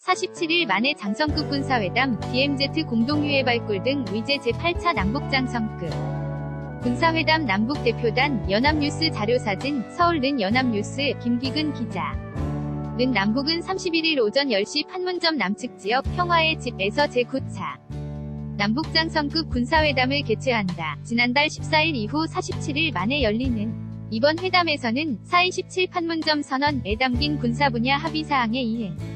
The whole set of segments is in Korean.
47일 만에 장성급 군사회담, DMZ 공동유해 발굴 등 의제 제8차 남북장성급 군사회담 남북대표단, 연합뉴스 자료사진, 서울는 연합뉴스, 김기근 기자. 는 남북은 31일 오전 10시 판문점 남측 지역 평화의 집에서 제9차 남북장성급 군사회담을 개최한다. 지난달 14일 이후 47일 만에 열리는 이번 회담에서는 4.27 판문점 선언에 담긴 군사분야 합의사항의 이행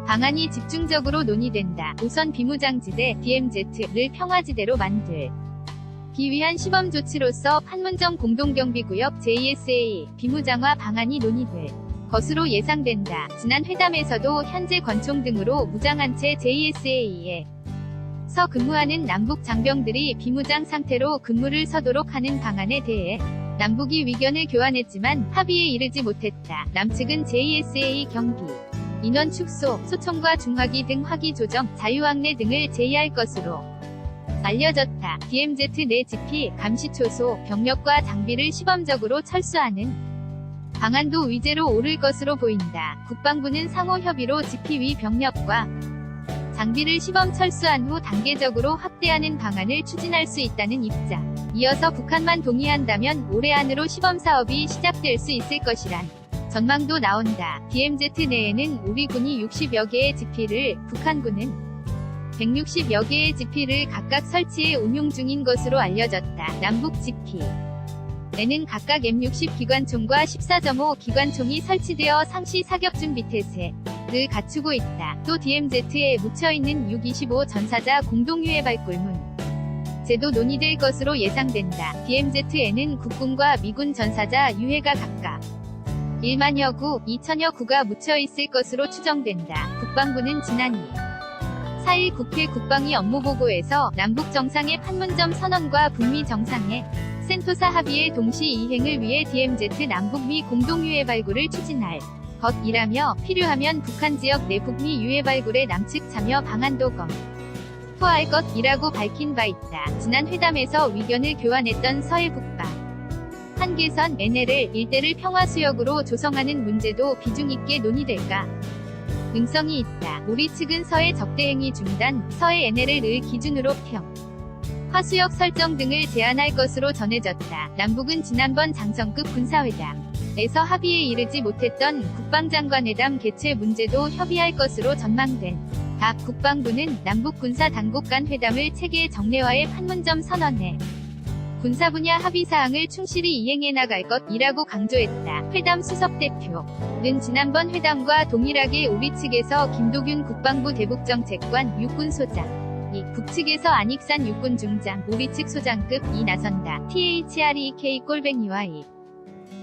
방안이 집중적으로 논의된다. 우선 비무장지대 DMZ를 평화지대로 만들기 위한 시범 조치로서 판문점 공동경비구역 JSA 비무장화 방안이 논의될 것으로 예상된다. 지난 회담에서도 현재 권총 등으로 무장한 채 JSA에 서 근무하는 남북 장병들이 비무장 상태로 근무를 서도록 하는 방안에 대해 남북이 의견을 교환했지만 합의에 이르지 못했다. 남측은 JSA 경기 인원 축소, 소총과 중화기 등 화기 조정, 자유왕래 등을 제의할 것으로 알려졌다. DMZ 내 GP, 감시초소, 병력과 장비를 시범적으로 철수하는 방안도 의제로 오를 것으로 보인다. 국방부는 상호 협의로 GP 위 병력과 장비를 시범 철수한 후 단계적으로 확대하는 방안을 추진할 수 있다는 입장. 이어서 북한만 동의한다면 올해 안으로 시범 사업이 시작될 수 있을 것이란 전망도 나온다. DMZ 내에는 우리 군이 60여 개의 GP를, 북한군은 160여 개의 GP를 각각 설치해 운용 중인 것으로 알려졌다. 남북 GP 에는 각각 M60 기관총과 14.5 기관총이 설치되어 상시 사격 준비 태세를 갖추고 있다. 또 DMZ에 묻혀있는 6.25 전사자 공동유해 발굴문 제도 논의될 것으로 예상된다. DMZ에는 국군과 미군 전사자 유해가 각각 1만여 구, 2천여 구가 묻혀있을 것으로 추정된다. 국방부는 지난 4일 국회 국방위 업무보고에서 남북 정상의 판문점 선언과 북미 정상의 센토사 합의의 동시 이행을 위해 DMZ 남북미 공동유해 발굴을 추진할 것이라며 필요하면 북한 지역 내 북미 유해 발굴의 남측 참여 방안도 검토할 것이라고 밝힌 바 있다. 지난 회담에서 의견을 교환했던 서해 북방 한계선 NLL 일대를 평화수역으로 조성하는 문제도 비중 있게 논의될까 능성이 있다. 우리 측은 서해 적대행위 중단, 서해 NLL을 기준으로 화수역 설정 등을 제안할 것으로 전해졌다. 남북은 지난번 장성급 군사회담에서 합의에 이르지 못했던 국방장관회담 개최 문제도 협의할 것으로 전망된 다. 국방부는 남북 군사 당국 간 회담을 체계 정례화해 판문점 선언에 군사 분야 합의사항을 충실히 이행해 나갈 것이라고 강조했다. 회담 수석대표는 지난번 회담과 동일하게 우리 측에서 김도균 국방부 대북정책관 육군소장, 북측에서 안익산 육군중장, 우리 측 소장급 나선다. THREK-2Y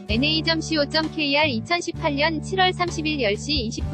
NA.CO.KR 2018년 7월 30일 10시 20분